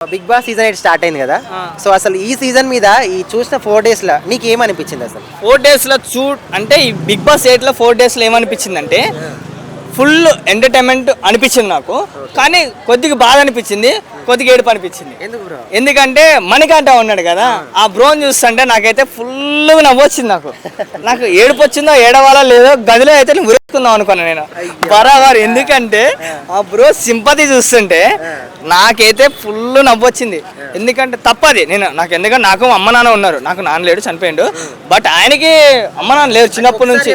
Big boss season 8 start అయింది కదా. So అసలు ఈ సీజన్ మీద ఈ చూసిన 4 days లో నీకు ఏమనిపించింది అసలు? 4 days లో అంటే ఈ బిగ్ బాస్ 8 లో 4 days లో ఏమనిపించింది అంటే ఫుల్ ఎంటర్టైన్మెంట్ అనిపించింది నాకు. కానీ కొద్దిగా బాధ అనిపించింది, కొద్దిగా ఏడుపు అనిపించింది. ఎందుకు బ్రో? ఎందుకంటే మణికంఠ ఉన్నాడు కదా, ఆ బ్రోని చూస్తుంటే నాకైతే ఫుల్గా నవ్వొచ్చింది. నాకు ఏడుపు వచ్చిందో ఏడవాలో లేదో గదిలో అయితే నేను ఉరేసుకుందాం అనుకున్నాను నేను బరాబర్. ఎందుకంటే ఆ బ్రో సింపతి చూస్తుంటే నాకైతే ఫుల్ నవ్వొచ్చింది. ఎందుకంటే తప్పది ఎందుకంటే నాకు అమ్మ నాన్న ఉన్నారు, నాకు నాన్న లేడు, చనిపోయిండు. బట్ ఆయనకి అమ్మ నాన్న లేరు చిన్నప్పటి నుంచి.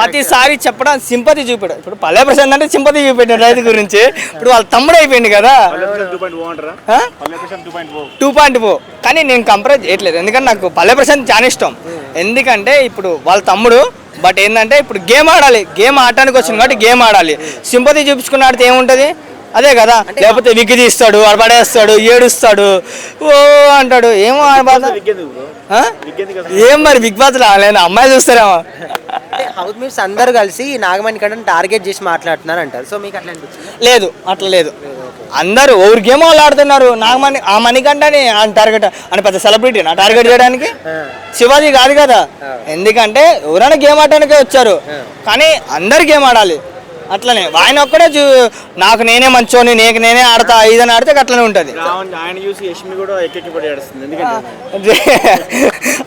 ప్రతిసారి చెప్పడం సింపతి చూపాడు. ఇప్పుడు పల్లె ప్రశాంత్ అంటే సింపతి చూపెట్టాడు రైతు గురించి. ఇప్పుడు వాళ్ళ తమ్ముడు అయిపోయింది కదా 2.0. కానీ నేను కంపేర్ చేయట్లేదు, ఎందుకంటే నాకు పల్లె ప్రశాంత్ చాలా ఇష్టం. ఎందుకంటే ఇప్పుడు వాళ్ళ తమ్ముడు. బట్ ఏంటంటే ఇప్పుడు గేమ్ ఆడాలి, గేమ్ ఆడటానికి వచ్చింది కాబట్టి గేమ్ ఆడాలి. సింపతి చూపించుకున్న ఆడితే ఏముంటుంది, అదే కదా. లేకపోతే విగ్గి తీస్తాడు, పడేస్తాడు, ఏడుస్తాడు, ఓ అంటాడు. ఏమో బాధ ఏం మరి బిగ్ బాస్ రాలేను అమ్మాయి చూస్తారేమో. హౌస్ మేట్స్ అందరూ కలిసి నాగమణి కంటే టార్గెట్ చేసి మాట్లాడుతున్నారు అంటారు. సో మీకు అట్లా అనిపించింది? లేదు, అట్లా లేదు. అందరూ ఎవరు గేమ్ వాళ్ళు ఆడుతున్నారు. నాగమణి ఆ మణికంఠని టార్గెట్ అని పెద్ద సెలబ్రిటీ నా టార్గెట్ చేయడానికి శివాజీ కాదు కదా. ఎందుకంటే ఎవరైనా గేమ్ ఆడటానికే వచ్చారు, కానీ అందరు గేమ్ ఆడాలి. అట్లనే ఆయన ఒక్కడే నాకు నేనే మంచోని, నేనే ఆడతా ఇదని ఆడితే అట్లనే ఉంటుంది.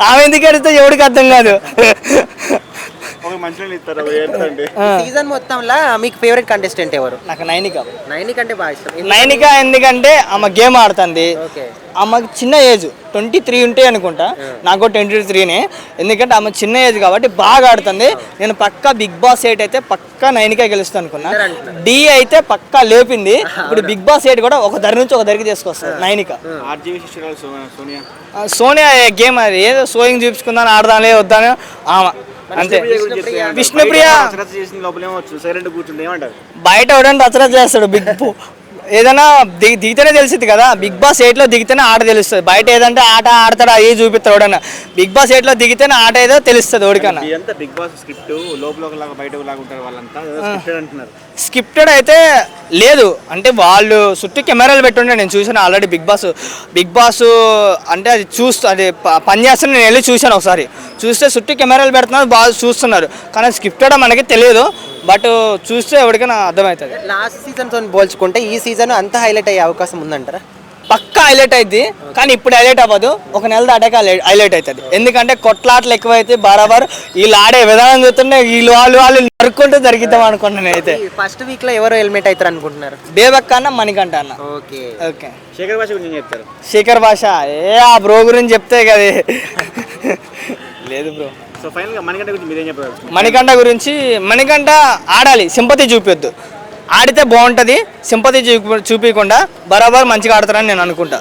ఆమె ఎందుకు ఆడితే ఎవరికి అర్థం కాదు. సీజన్ మొత్తంలో మీకు ఫేవరెట్ కంటెస్టెంట్ ఎవరు? నాకు నైనిక. నైనిక అంటే బాగా ఇష్టం. నైనిక ఎందుకంటే ఆమె గేమ్ ఆడుతుంది. ఆమెకు చిన్న ఏజ్ 23 ఉంటాయి అనుకుంటా, నాకు 23నే. ఎందుకంటే ఆమె చిన్న ఏజ్ కాబట్టి బాగా ఆడుతుంది. నేను పక్కా బిగ్ బాస్ 8 అయితే పక్కా నైనిక గెలుస్తాను అనుకున్నా. డి అయితే పక్కా లేపింది. ఇప్పుడు బిగ్ బాస్ 8 కూడా ఒక ధర నుంచి ఒక ధరికి తీసుకొస్తుంది నైనిక. సోనియా గేమ్ అది ఏదో సోయింగ్ చూపించుకుందాని ఆడదానే వద్దానే ఆమె అంతే. విష్ణుప్రియ బయట ఎవడంటే రచన చేస్తాడు. ఏదైనా దిగితేనే తెలిసింది కదా. బిగ్ బాస్ 8లో దిగితేనే ఆట తెలుస్తుంది. బయట ఏదంటే ఆట ఆడతాడు అవి చూపిస్తాడు ఎవడన్నా. బిగ్ బాస్ 8లో దిగితేనే ఆట ఏదో తెలుస్తుంది ఓడికన్నా. స్క్రిప్టెడ్ అయితే లేదు, అంటే వాళ్ళు చుట్టూ కెమెరాలు పెట్టుండే నేను చూసాను ఆల్రెడీ. బిగ్ బాస్ అంటే అది అది పనిచేస్తున్న నేను వెళ్ళి చూశాను ఒకసారి. చూస్తే చుట్టూ కెమెరాలు పెడుతున్నారు, బాగా చూస్తున్నారు. కానీ స్క్రిప్టెడ్ మనకి తెలియదు, బట్ చూస్తే ఎవరికైనా అర్థమవుతుంది. లాస్ట్ సీజన్తో పోల్చుకుంటే ఈ సీజన్ అంత హైలైట్ అయ్యే అవకాశం ఉందంటారా? పక్కా హైలైట్ అయింది, కానీ ఇప్పుడు హైలైట్ అవ్వదు. ఒక నెల దాటాక హైలైట్ అవుతుంది. ఎందుకంటే కొట్లాట్లు ఎక్కువైతే బరాబర్ వీళ్ళు ఆడే విధానం చూస్తుంటే వాళ్ళు నరుక్కుంటూ జరిగిద్దాం అనుకుంటున్నాను. అయితే ఫస్ట్ వీక్ లో ఎవరు హెల్మెట్ అవుతారు అనుకుంటున్నారు? బేబక్క అన్న, మణికంఠ అన్న. ఓకే. శేఖర్ భాష గురించి చెప్తారు. శేఖర్ భాష ఆ బ్రో గురించి చెప్తే కదా. లేదు బ్రో. మణికంఠ గురించి మణికంఠ ఆడాలి, సింపతి చూపొద్దు. ఆడితే బాగుంటుంది. సింపతి చూపించకుండా బరాబర్ మంచిగా ఆడతారని నేను అనుకుంటా.